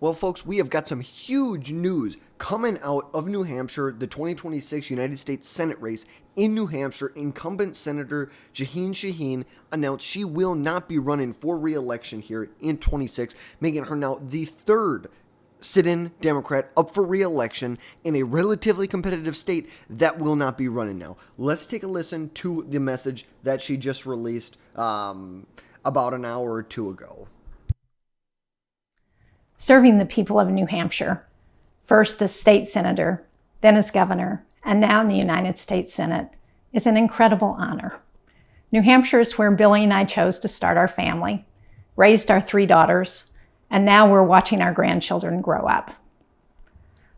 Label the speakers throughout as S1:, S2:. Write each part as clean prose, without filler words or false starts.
S1: Well, folks, we have got some huge news coming out of New Hampshire, the 2026 United States Senate race in New Hampshire. Incumbent Senator Jeanne Shahen announced she will not be running for re-election here in 26, making her now the third sit-in Democrat up for re-election in a relatively competitive state that will not be running now. Let's take a listen to the message that she just released about an hour or two ago.
S2: Serving the people of New Hampshire, first as state senator, then as governor, and now in the United States Senate, is an incredible honor. New Hampshire is where Billy and I chose to start our family, raised our 3 daughters, and now we're watching our grandchildren grow up.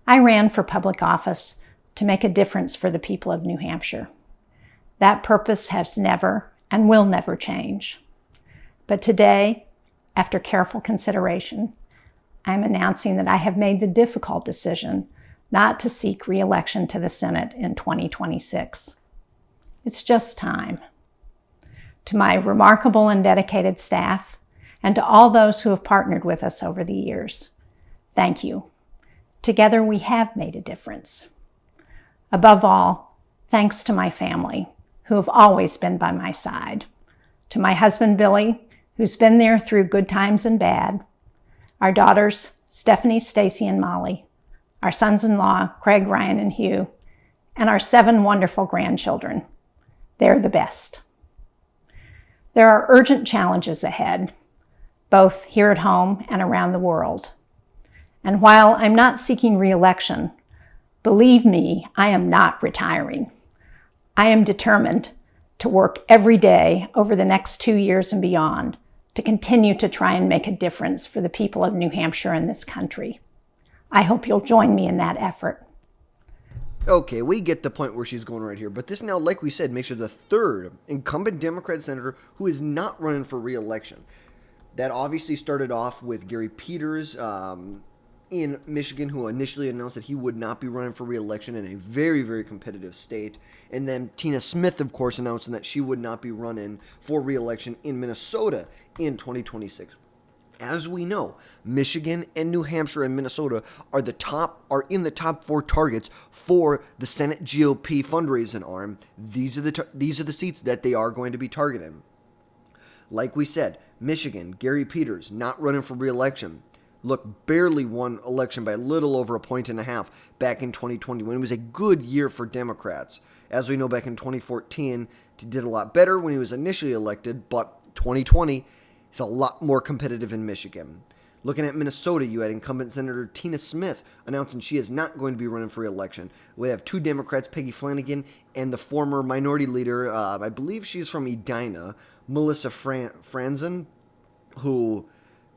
S2: I ran for public office to make a difference for the people of New Hampshire. That purpose has never and will never change. But today, after careful consideration, I'm announcing that I have made the difficult decision not to seek re-election to the Senate in 2026. It's just time. To my remarkable and dedicated staff, and to all those who have partnered with us over the years, thank you. Together we have made a difference. Above all, thanks to my family, who have always been by my side. To my husband, Billy, who's been there through good times and bad. Our daughters, Stephanie, Stacy, and Molly, our sons-in-law, Craig, Ryan, and Hugh, and our 7 wonderful grandchildren. They're the best. There are urgent challenges ahead, both here at home and around the world. And while I'm not seeking re-election, believe me, I am not retiring. I am determined to work every day over the next 2 years and beyond to continue to try and make a difference for the people of New Hampshire and this country. I hope you'll join me in that effort.
S1: Okay, we get the point where she's going right here, but this now, like we said, makes her the third incumbent Democrat senator who is not running for re-election. That obviously started off with Gary Peters in Michigan, who initially announced that he would not be running for re-election in a very, very competitive state. And then Tina Smith, of course, announcing that she would not be running for re-election in Minnesota in 2026. As we know, Michigan and New Hampshire and Minnesota are in the top 4 targets for the Senate GOP fundraising arm. These are the seats that they are going to be targeting. Like we said, Michigan, Gary Peters, not running for re-election. Look, barely won election by a little over a point and a half back in 2020 when it was a good year for Democrats. As we know, back in 2014, he did a lot better when he was initially elected, but 2020 is a lot more competitive in Michigan. Looking at Minnesota, you had incumbent Senator Tina Smith announcing she is not going to be running for re-election. We have 2 Democrats, Peggy Flanagan and the former minority leader, I believe she's from Edina, Melissa Franzen, who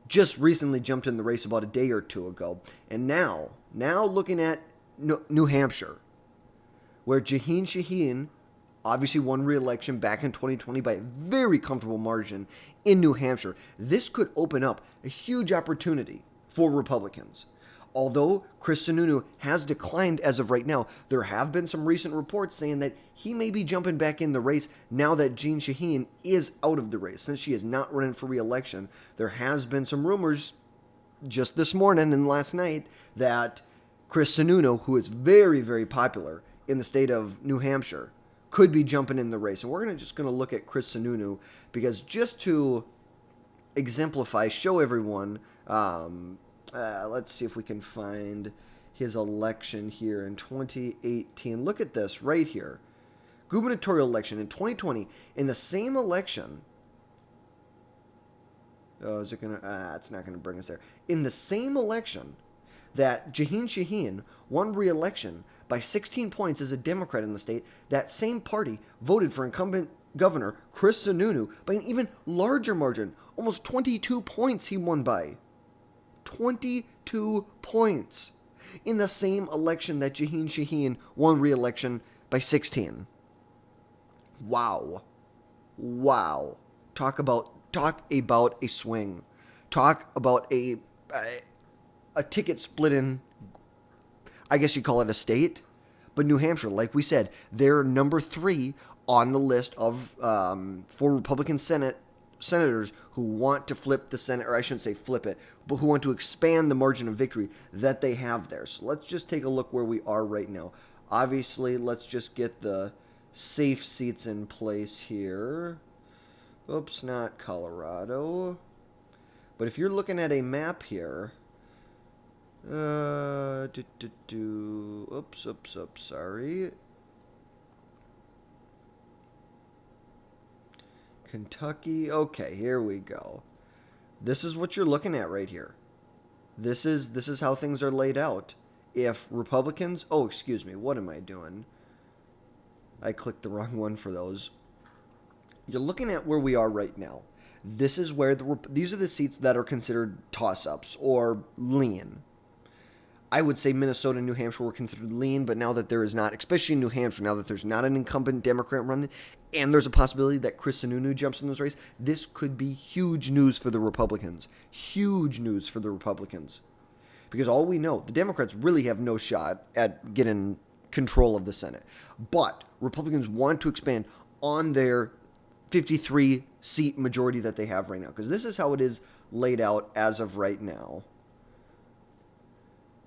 S1: just recently jumped in the race about a day or 2 ago. And now looking at New Hampshire, where Jeanne Shahen obviously won re-election back in 2020 by a very comfortable margin in New Hampshire. This could open up a huge opportunity for Republicans. Although Chris Sununu has declined as of right now, there have been some recent reports saying that he may be jumping back in the race now that Jeanne Shahen is out of the race. Since she is not running for re-election, there has been some rumors just this morning and last night that Chris Sununu, who is very, very popular in the state of New Hampshire, could be jumping in the race. And we're just going to look at Chris Sununu because just to exemplify, show everyone, let's see if we can find his election here in 2018. Look at this right here. Gubernatorial election in 2020. In the same election, it's not going to bring us there. In the same election that Jeanne Shahen won re-election by 16 points as a Democrat in the state, that same party voted for incumbent governor Chris Sununu by an even larger margin. Almost 22 points he won by. 22 points in the same election that Jeanne Shahen won re-election by 16. Wow. Talk about a swing. Talk about a ticket splitting. I guess you call it a state, but New Hampshire, like we said, they're number 3 on the list of for Republican Senate senators who want to flip the Senate, or I shouldn't say flip it, but who want to expand the margin of victory that they have there. So let's just take a look where we are right now. Obviously, let's just get the safe seats in place here. Oops, not Colorado. But if you're looking at a map here, oops, sorry. Kentucky. Okay, here we go. This is what you're looking at right here. This is how things are laid out. If Republicans, oh, excuse me, what am I doing? I clicked the wrong one for those. You're looking at where we are right now. This is where these are the seats that are considered toss-ups or lean. I would say Minnesota and New Hampshire were considered lean, but now that there is not, especially in New Hampshire, now that there's not an incumbent Democrat running, and there's a possibility that Chris Sununu jumps in this race, this could be huge news for the Republicans. Huge news for the Republicans. Because all we know, the Democrats really have no shot at getting control of the Senate. But Republicans want to expand on their 53-seat majority that they have right now. Because this is how it is laid out as of right now.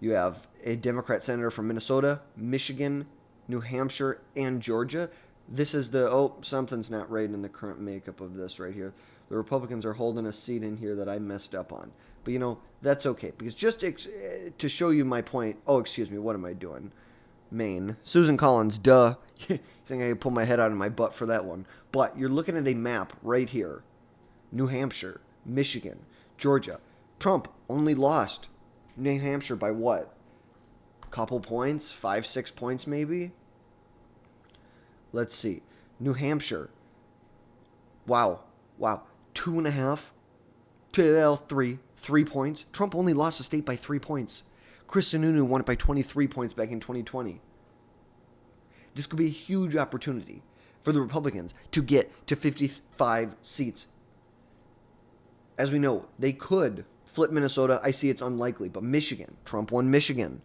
S1: You have a Democrat senator from Minnesota, Michigan, New Hampshire, and Georgia. This is the, something's not right in the current makeup of this right here. The Republicans are holding a seat in here that I messed up on. But, that's okay. Because just to show you my point, excuse me, what am I doing? Maine. Susan Collins, duh. You think I could pull my head out of my butt for that one. But you're looking at a map right here. New Hampshire, Michigan, Georgia. Trump only lost New Hampshire by what? Couple points? 5-6 points maybe? Let's see. New Hampshire. Wow. 2.5. 3 points. Trump only lost the state by 3 points. Chris Sununu won it by 23 points back in 2020. This could be a huge opportunity for the Republicans to get to 55 seats. As we know, they could flip Minnesota. I see it's unlikely, but Michigan. Trump won Michigan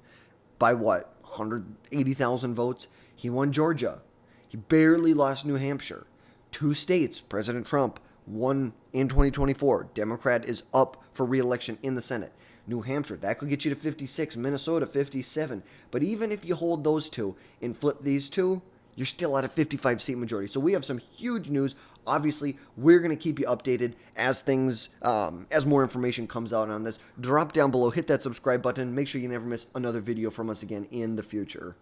S1: by what? 180,000 votes. He won Georgia. He barely lost New Hampshire. 2 states, President Trump won in 2024. Democrat is up for re-election in the Senate. New Hampshire, that could get you to 56. Minnesota, 57. But even if you hold those two and flip these two, you're still at a 55-seat majority. So we have some huge news. Obviously, we're going to keep you updated as things, as more information comes out on this. Drop down below, hit that subscribe button. Make sure you never miss another video from us again in the future.